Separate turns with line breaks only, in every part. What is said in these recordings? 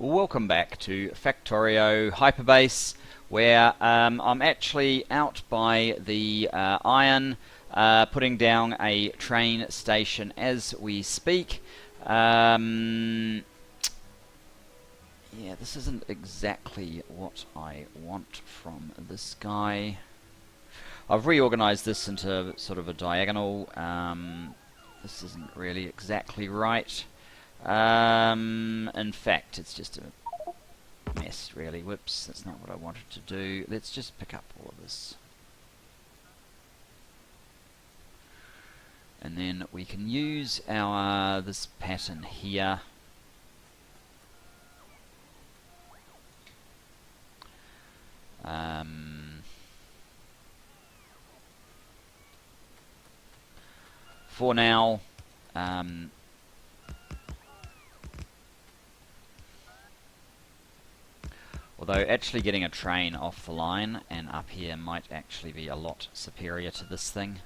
Welcome back to Factorio Hyperbase, where I'm actually out by the iron, putting down a train station as we speak. Yeah, this isn't exactly what I want from this guy. I've reorganized this into sort of a diagonal. This isn't really exactly right. In fact, it's just a mess, really. Whoops, that's not what I wanted to do. Let's just pick up all of this. And then we can use our this pattern here. For now, although actually getting a train off the line and up here might actually be a lot superior to this thing.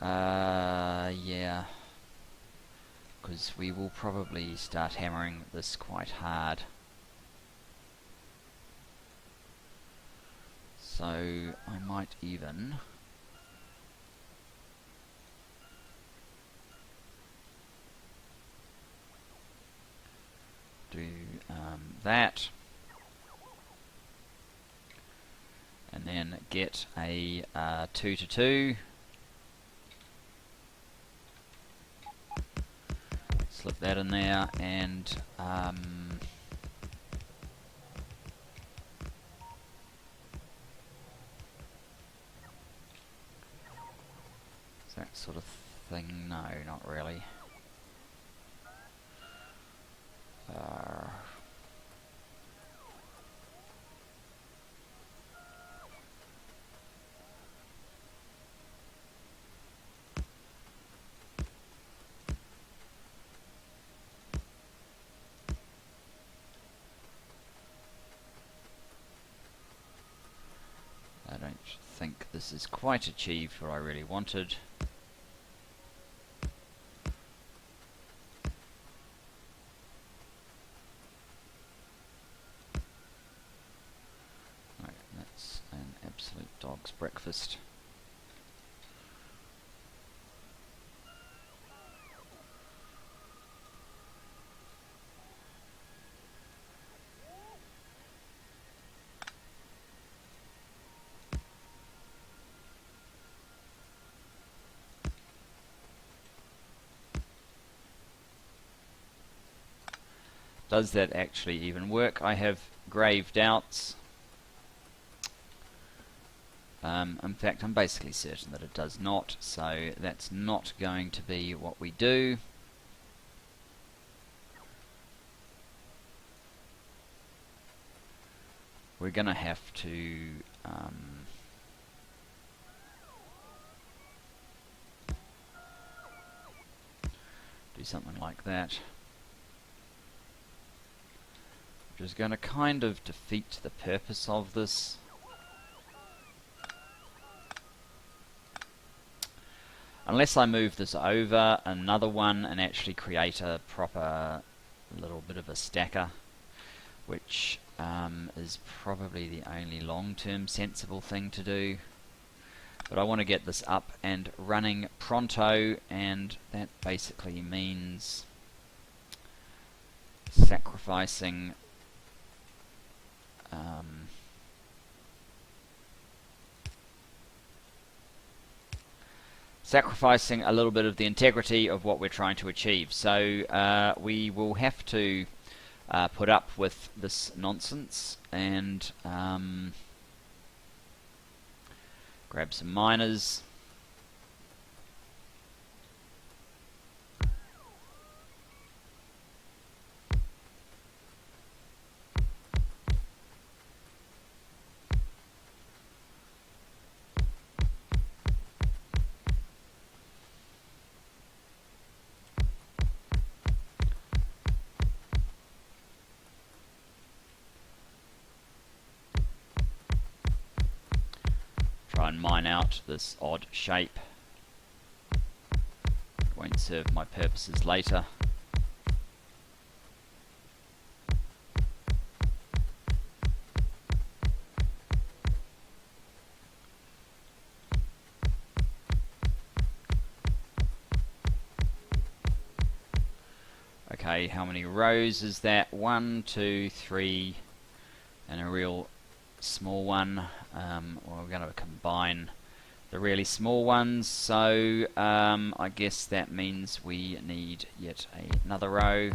Yeah, because we will probably start hammering this quite hard. So I might even do that, and then get a 2 to 2, slip that in there, and that sort of thing. No, not really. I don't think this is quite achieved what I really wanted. Right, that's an absolute dog's breakfast. Does that actually even work? I have grave doubts. In fact, I'm basically certain that it does not, so that's not going to be what we do. We're going to have to do something like that, which is going to kind of defeat the purpose of this. Unless I move this over another one and actually create a proper little bit of a stacker, which is probably the only long-term sensible thing to do. But I want to get this up and running pronto, and that basically means sacrificing a little bit of the integrity of what we're trying to achieve. So we will have to put up with this nonsense and grab some miners. Try and mine out this odd shape. It won't serve my purposes later. Okay, how many rows is that? 1, 2, 3, and a real small one. We're going to combine the really small ones, so I guess that means we need yet another row.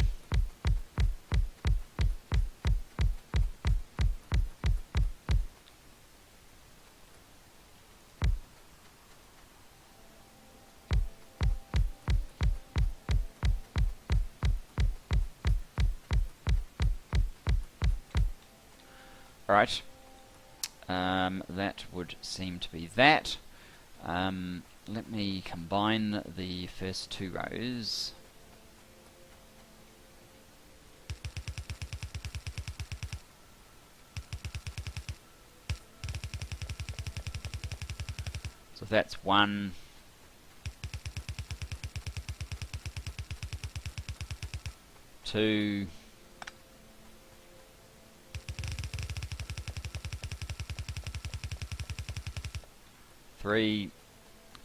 Alright, that would seem to be that. Let me combine the first two rows. So that's 1, 2, 3,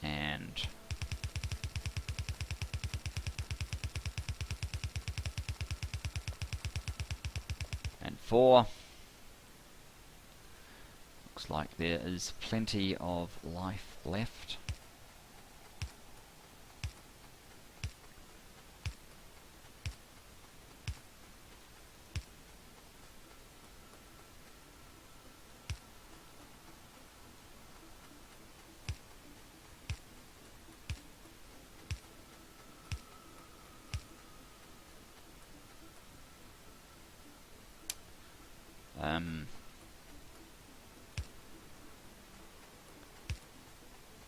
and 4. Looks like there is plenty of life left.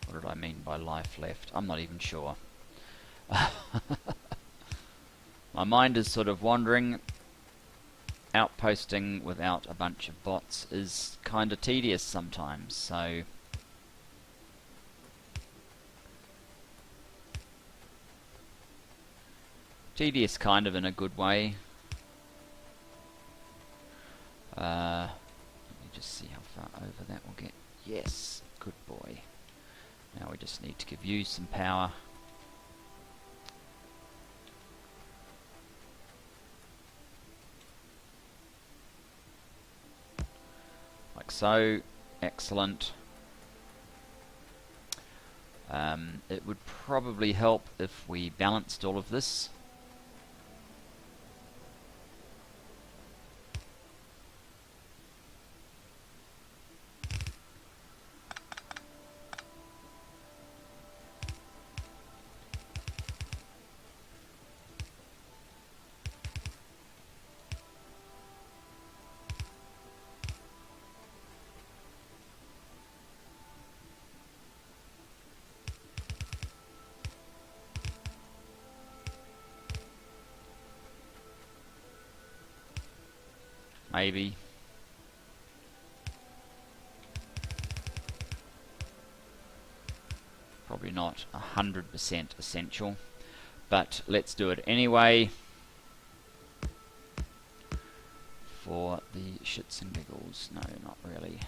What did I mean by life left? I'm not even sure. My mind is sort of wandering. Outposting without a bunch of bots is kind of tedious sometimes, so tedious kind of in a good way. Let me just see how far over that will get. Yes, good boy. Now we just need to give you some power. Like so. Excellent. It would probably help if we balanced all of this. Maybe. Probably not 100% essential, but let's do it anyway for the shits and giggles. No, not really.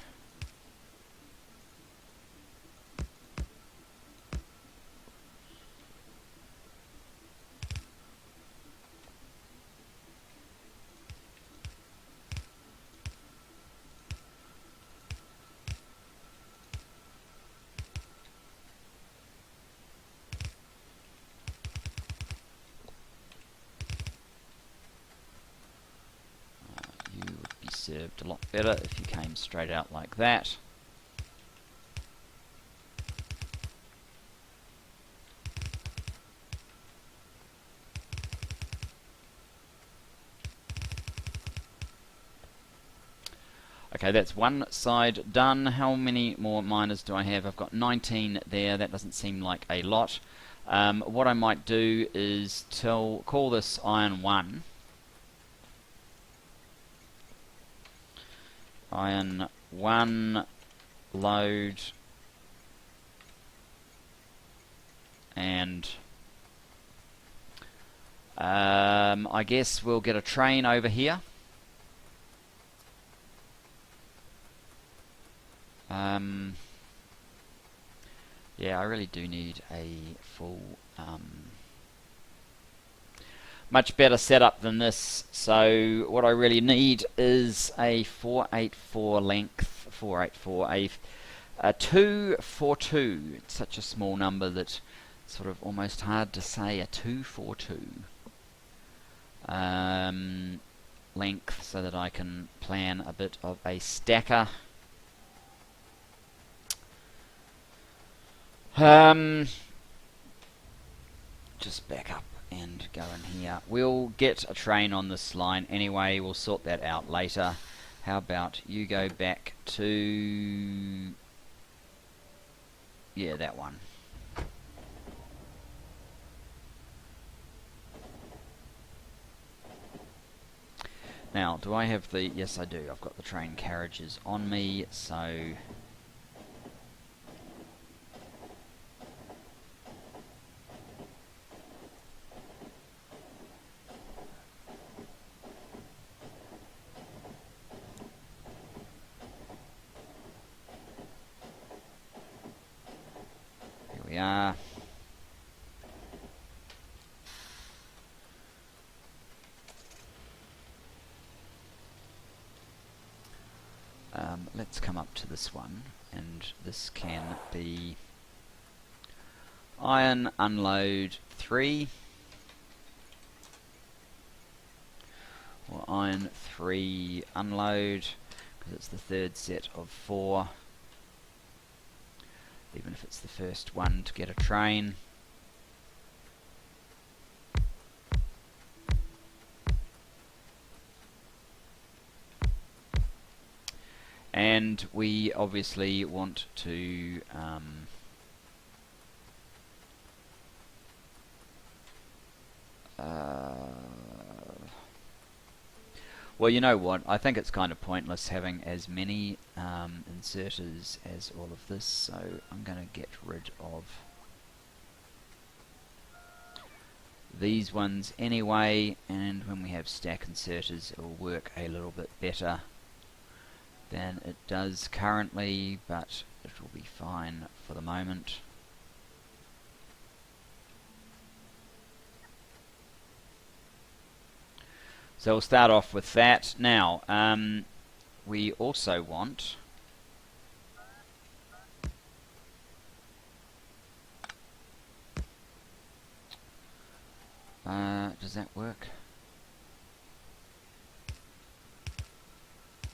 Served a lot better if you came straight out like that. Okay, that's one side done. How many more miners do I have? I've got 19 there. That doesn't seem like a lot. What I might do is call this iron 1. Iron 1 load, and I guess we'll get a train over here. Yeah, I really do need a full much better setup than this. So what I really need is a 484 length, 484, a 242. It's such a small number that it's sort of almost hard to say. A 242 length, so that I can plan a bit of a stacker. Just back up and go in here. We'll get a train on this line anyway. We'll sort that out later. How about you go back to... yeah, that one. Now, do I have the... yes, I do. I've got the train carriages on me, so... here we are. Let's come up to this one, and this can be iron unload 3 or iron 3 unload, because it's the third set of 4, even if it's the first one to get a train. And we obviously want to well, you know what, I think it's kind of pointless having as many inserters as all of this, so I'm going to get rid of these ones anyway, and when we have stack inserters it will work a little bit better than it does currently, but it will be fine for the moment. So we'll start off with that. Now, we also want does that work?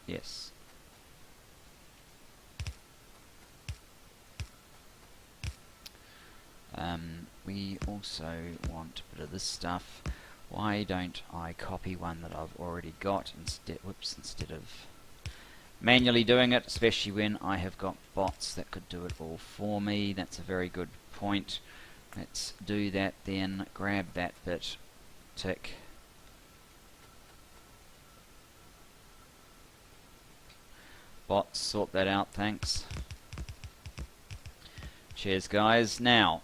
Yes. We also want a bit of this stuff. Why don't I copy one that I've already got instead of manually doing it, especially when I have got bots that could do it all for me. That's a very good point. Let's do that then. Grab that bit, tick. Bots, sort that out, thanks. Cheers, guys. Now,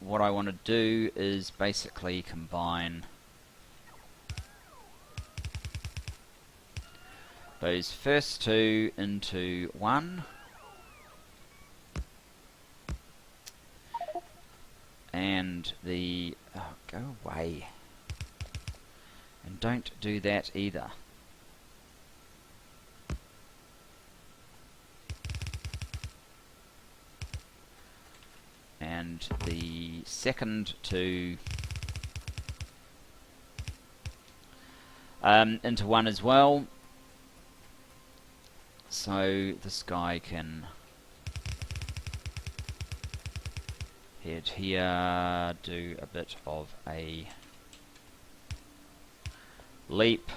what I want to do is basically combine those first two into one, and the... oh, go away. And don't do that either. And the second two into one as well, so this guy can head here, do a bit of a leap,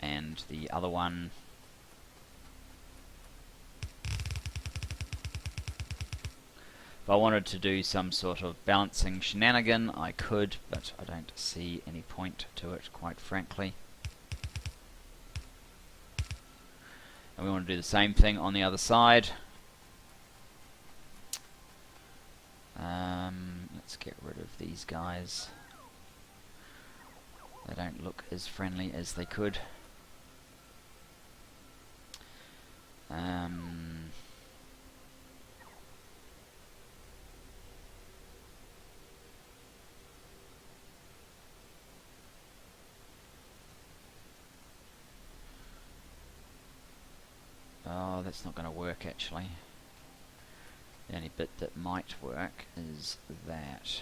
and the other one if I wanted to do some sort of balancing shenanigan I could, but I don't see any point to it, quite frankly. And we want to do the same thing on the other side. Let's get rid of these guys. They don't look as friendly as they could. Oh, that's not going to work actually. The only bit that might work is that.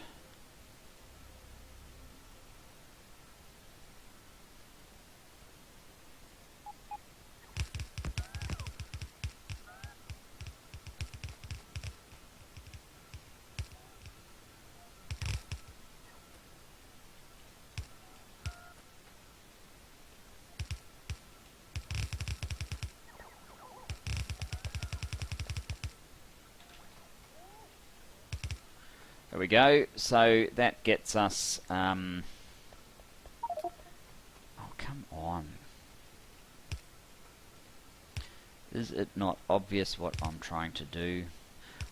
There we go. So that gets us. Oh, come on. Is it not obvious what I'm trying to do?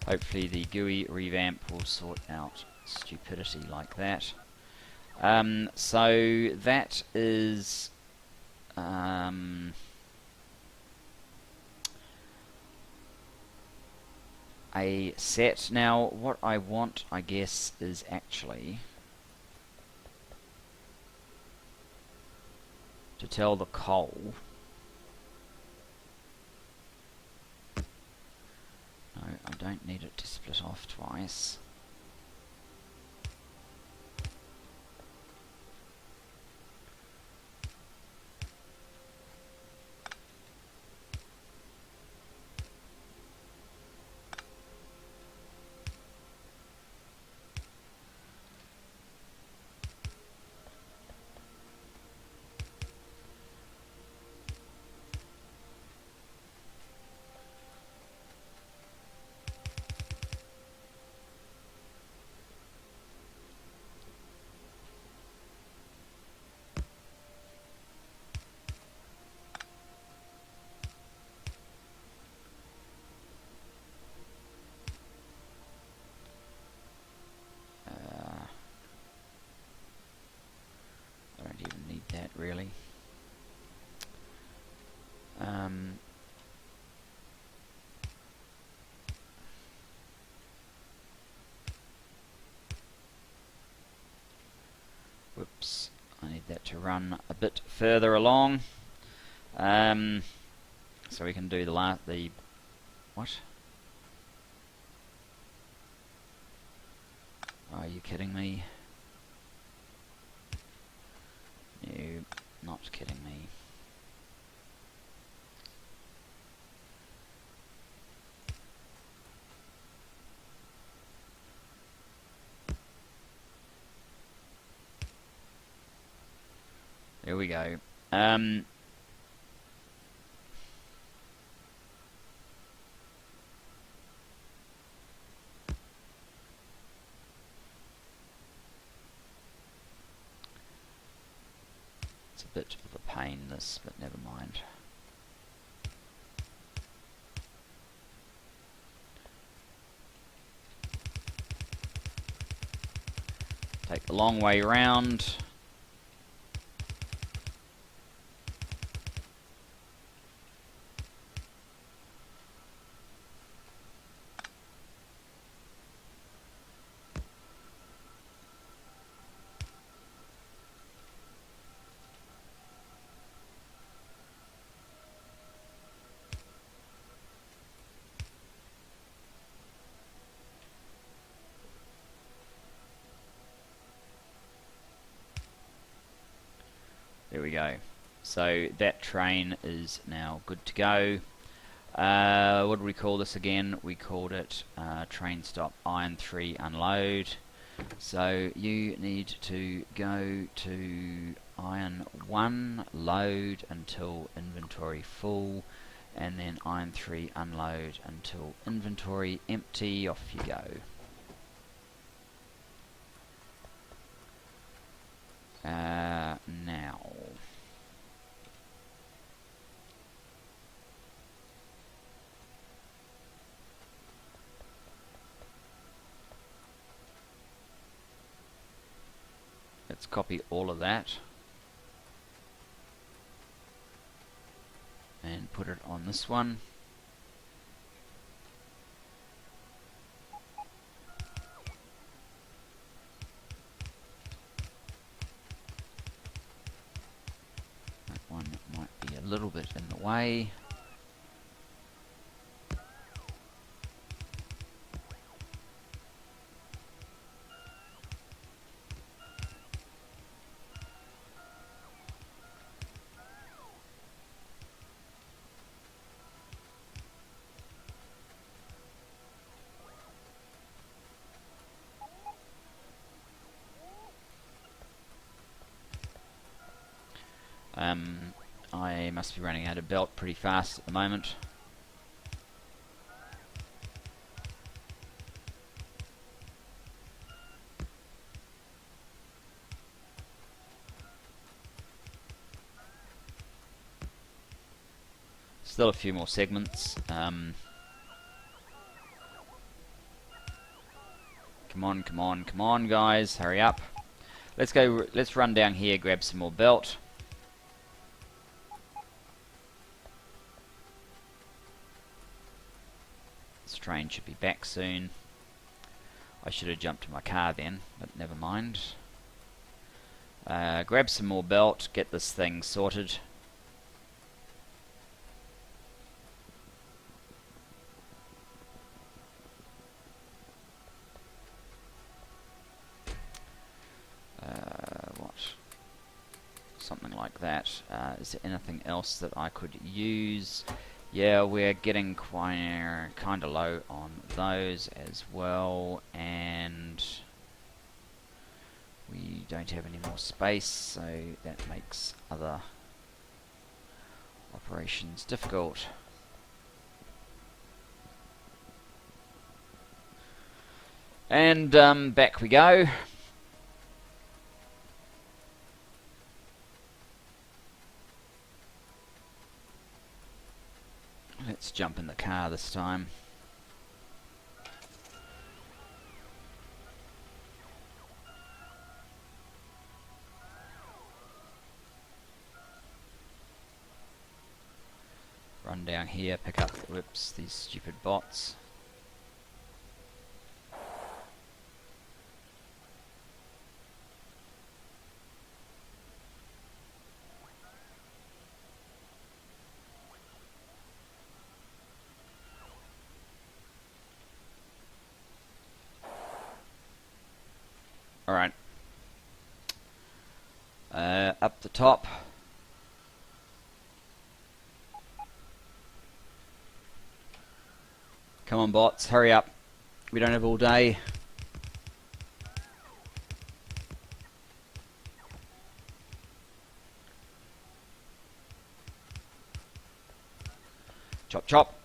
Hopefully the GUI revamp will sort out stupidity like that. So that is a set. Now what I want, I guess, is actually to tell the coal. No, I don't need it to split off twice. Really. Whoops, I need that to run a bit further along. So we can do the what? Are you kidding me? No, not kidding me. There we go. It's a bit of a pain, this, but never mind. Take the long way round. There we go. So that train is now good to go. What did we call this again? We called it train stop iron 3 unload. So you need to go to iron 1 load until inventory full, and then iron 3 unload until inventory empty. Off you go. Now let's copy all of that and put it on this one. little bit in the way. I must be running out of belt pretty fast at the moment. Still a few more segments. Come on, come on, come on, guys, hurry up. Let's go. Let's run down here, grab some more belt. This train should be back soon. I should have jumped to my car then, but never mind. Grab some more belt, get this thing sorted. Something like that. Is there anything else that I could use? Yeah, we're getting kind of low on those as well, and we don't have any more space, so that makes other operations difficult. And back we go. Let's jump in the car this time. Run down here, pick up, whoops, these stupid bots. Alright. Up the top. Come on, bots, hurry up. We don't have all day. Chop, chop.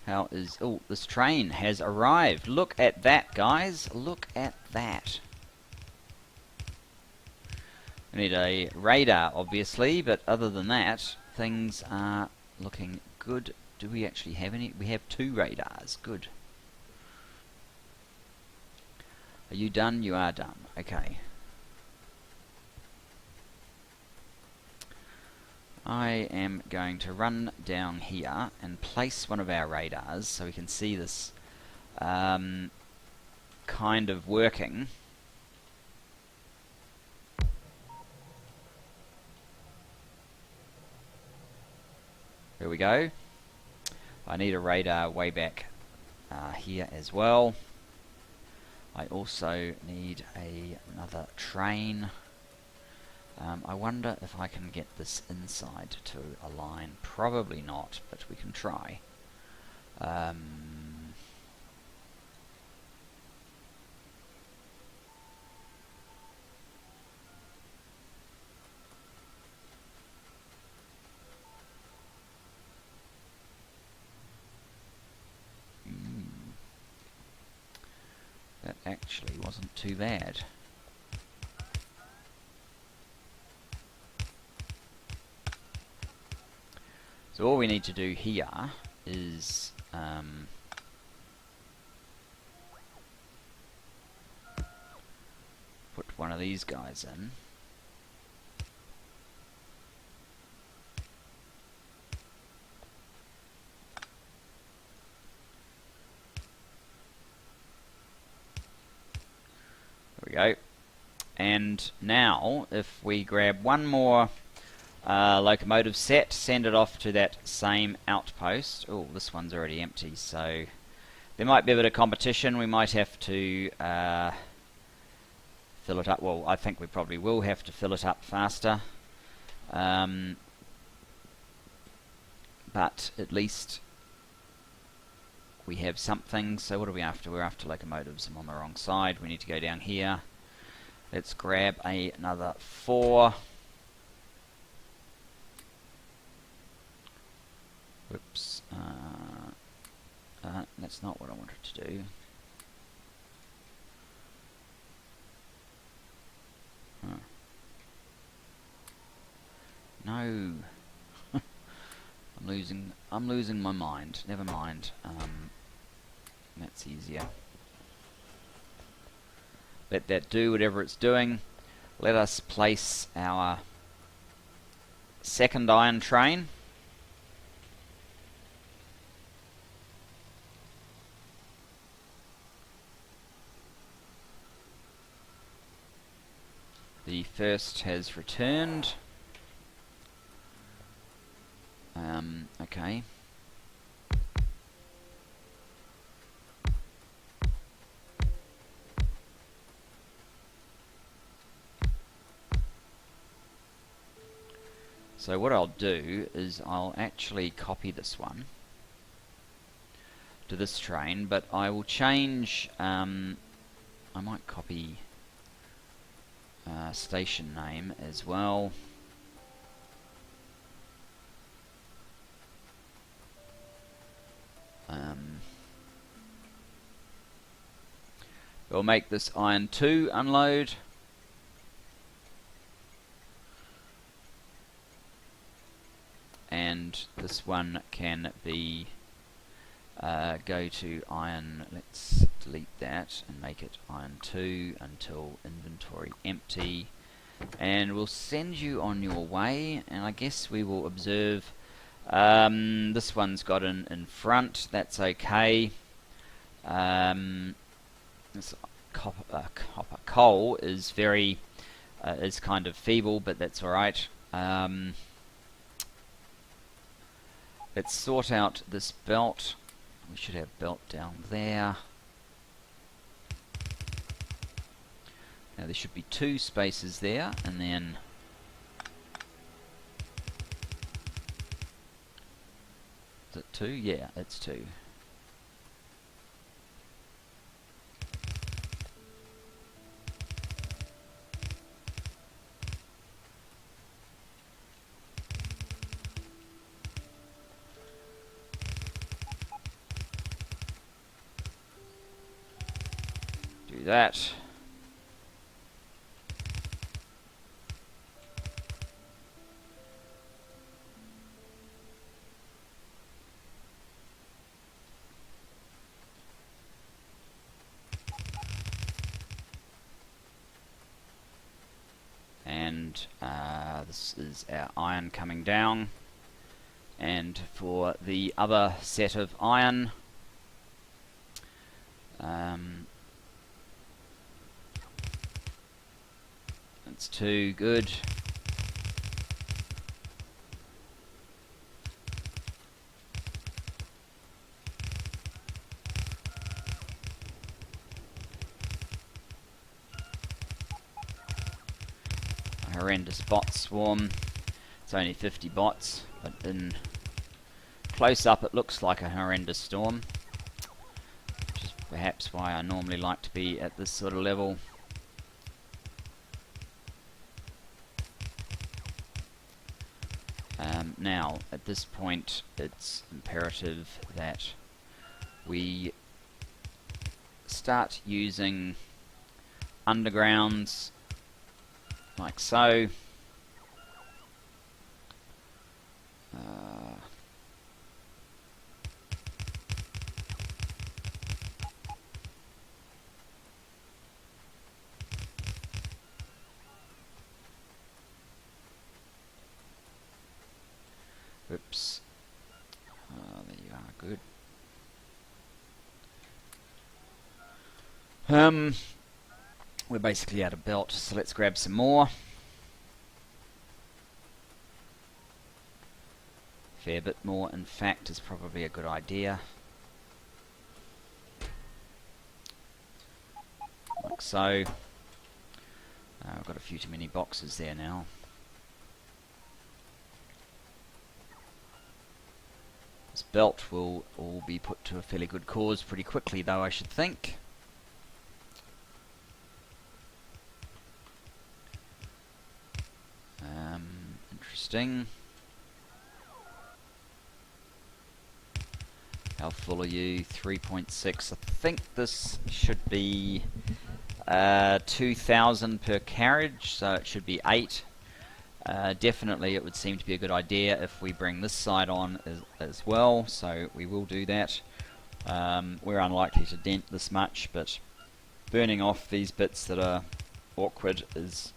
How is... Oh, this train has arrived. Look at that, guys. Look at that. We need a radar, obviously, but other than that, things are looking good. Do we actually have any? We have 2 radars. Good. Are you done? You are done. Okay. I am going to run down here and place one of our radars so we can see this kind of working. There we go. I need a radar way back here as well. I also need another train. I wonder if I can get this inside to align. Probably not, but we can try. That actually wasn't too bad. So all we need to do here is put one of these guys in. There we go. And now, if we grab one more locomotive set, send it off to that same outpost. Oh, this one's already empty, so there might be a bit of competition. We might have to fill it up. Well, I think we probably will have to fill it up faster. But at least we have something. So what are we after? We're after locomotives. I'm on the wrong side. We need to go down here. Let's grab another 4. Whoops. That's not what I wanted to do. No. I'm losing my mind. Never mind. That's easier. Let that do whatever it's doing. Let us place our second iron train. The first has returned. Okay. So what I'll do is I'll actually copy this one to this train, but I will change, I might copy station name as well. We'll make this iron 2 unload. And this one can be go to iron, let's delete that and make it iron 2 until inventory empty, and we'll send you on your way. And I guess we will observe this one's got an in front, that's okay. This coal is very is kind of feeble, but that's alright. Let's sort out this belt. We should have belt down there. Now there should be 2 spaces there, and then is it 2? Yeah, it's 2. Do that. And this is our iron coming down. And for the other set of iron, that's 2, good. A horrendous bot swarm. It's only 50 bots, but in close up it looks like a horrendous storm, which is perhaps why I normally like to be at this sort of level. Now, at this point, it's imperative that we start using undergrounds like so. Oops. There you are, good. we're basically out of belt, so let's grab some more. Fair bit more, in fact, is probably a good idea. Like so. I've got a few too many boxes there now. This belt will all be put to a fairly good cause pretty quickly, though, I should think. Interesting. How full are you? 3.6. I think this should be 2,000 per carriage, so it should be 8. Definitely it would seem to be a good idea if we bring this side on as well, so we will do that. We're unlikely to dent this much, but burning off these bits that are awkward is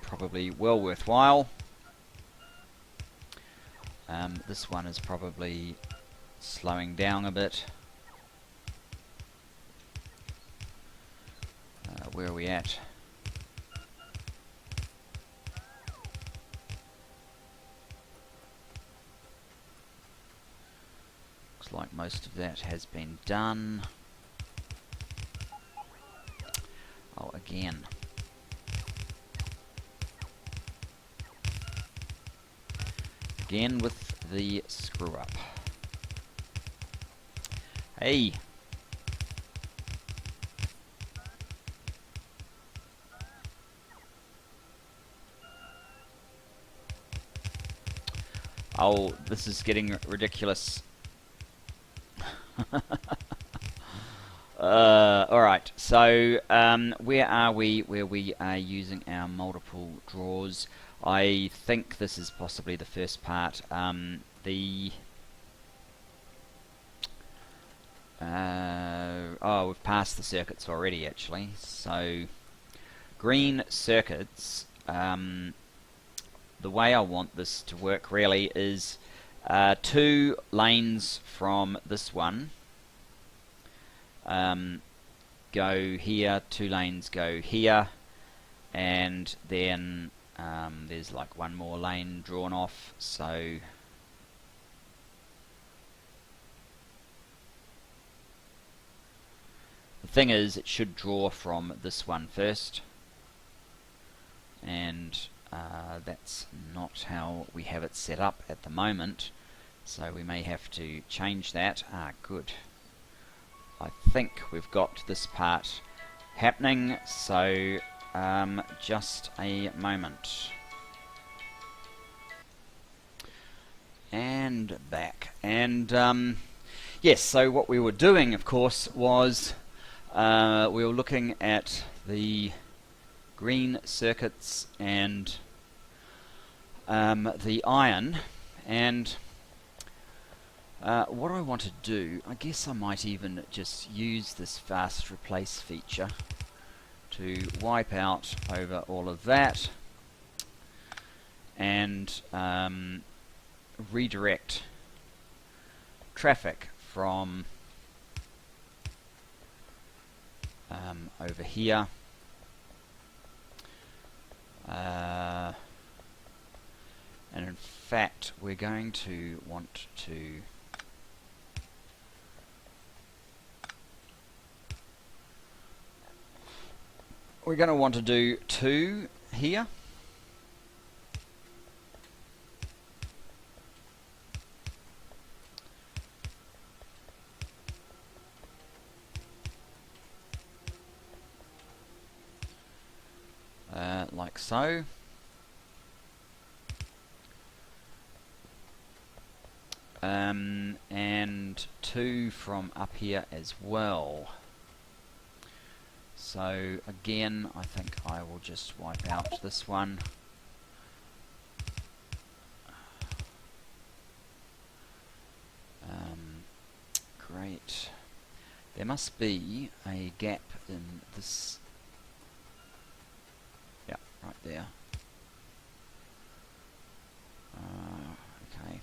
probably well worthwhile. This one is probably slowing down a bit. Where are we at? Looks like most of that has been done. Oh, again. Again with the screw up. Hey! Oh, this is getting ridiculous. Alright, so where are we? Where we are using our multiple drawers. I think this is possibly the first part. Oh, we've passed the circuits already, actually. So, green circuits, the way I want this to work really is 2 lanes from this one go here, 2 lanes go here, and then there's like one more lane drawn off, so the thing is it should draw from this one first, and that's not how we have it set up at the moment, so we may have to change that. Good. I think we've got this part happening, so just a moment. And back. And yes, so what we were doing, of course, was we were looking at the green circuits and the iron, and what I want to do, I guess I might even just use this fast replace feature to wipe out over all of that and redirect traffic from over here. And in fact, we're going to want to do 2 here. Like so. And 2 from up here as well. So again, I think I will just wipe out this one. Great. There must be a gap in this. Yeah, right there. Okay.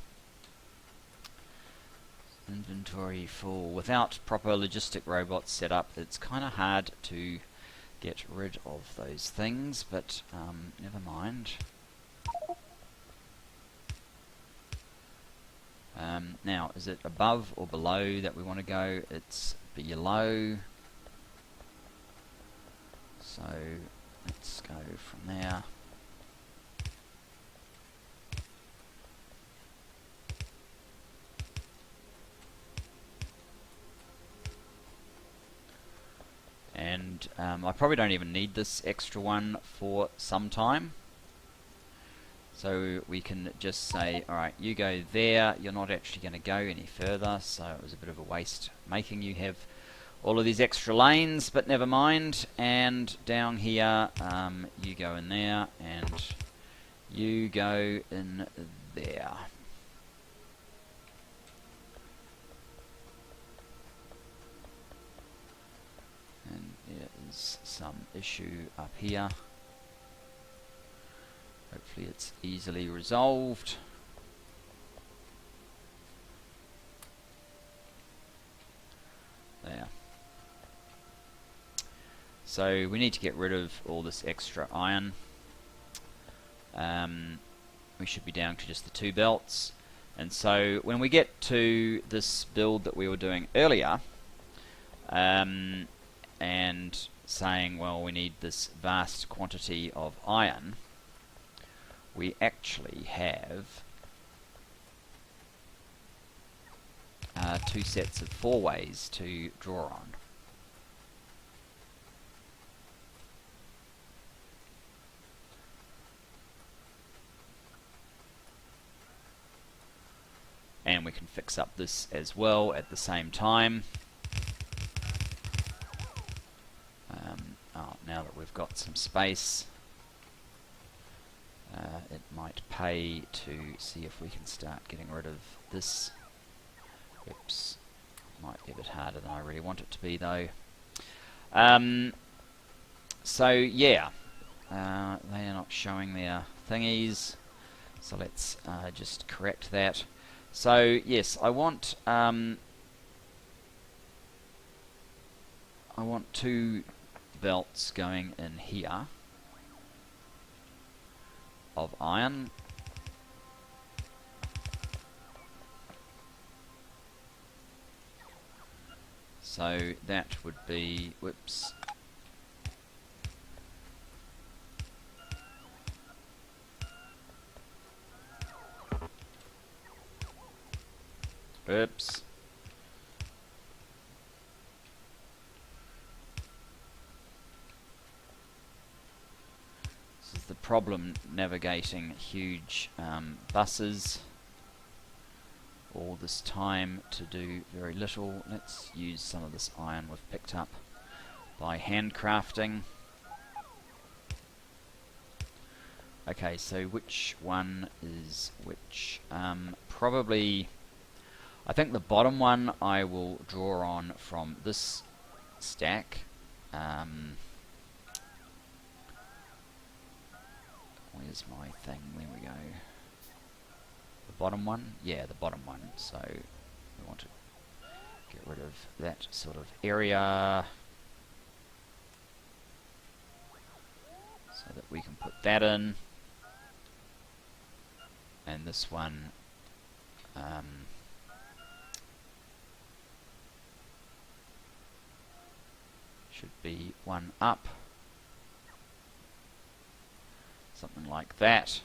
Inventory full. Without proper logistic robots set up, it's kind of hard to get rid of those things, but never mind. Now, is it above or below that we want to go? It's below. So let's go from there. And I probably don't even need this extra one for some time. So we can just say, alright, you go there, you're not actually going to go any further, so it was a bit of a waste making you have all of these extra lanes, but never mind. And down here, you go in there, and you go in there. And there is some issue up here. Hopefully it's easily resolved. There. So we need to get rid of all this extra iron. We should be down to just the 2 belts. And so when we get to this build that we were doing earlier, and saying, well, we need this vast quantity of iron, we actually have 2 sets of 4 ways to draw on. And we can fix up this as well at the same time. Now that we've got some space, it might pay to see if we can start getting rid of this. Oops, might be a bit harder than I really want it to be though. So yeah, they are not showing their thingies, so let's just correct that. So yes, I want 2 belts going in here of iron. So that would be, whoops, oops. This is the problem navigating huge buses all this time to do very little. Let's use some of this iron we've picked up by handcrafting. Okay, so which one is which? Probably, I think the bottom one I will draw on from this stack. Where's my thing? There we go. The bottom one? Yeah, the bottom one. So we want to get rid of that sort of area so that we can put that in. And this one should be one up. Something like that.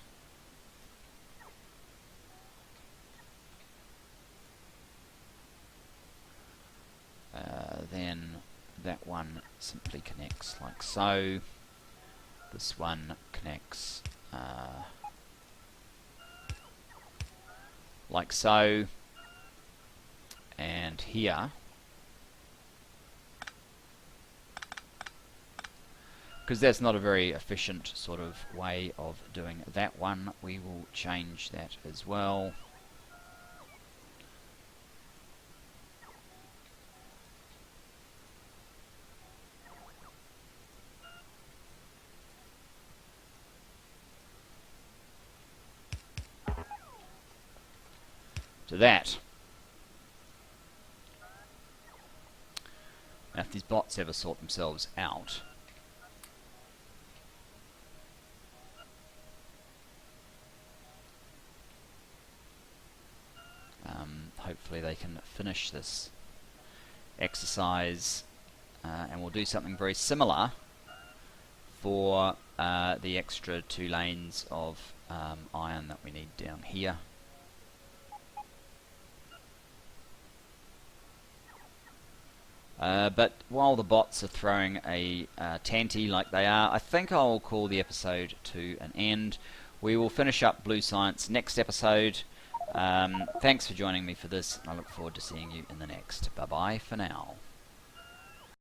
Then that one simply connects like so. This one connects like so. And here, because that's not a very efficient sort of way of doing that one, we will change that as well. To that. Now if these bots ever sort themselves out, hopefully they can finish this exercise, and we'll do something very similar for the extra 2 lanes of iron that we need down here. But while the bots are throwing a tanty like they are, I think I'll call the episode to an end. We will finish up Blue Science next episode. Thanks for joining me for this. I look forward to seeing you in the next. Bye bye for now.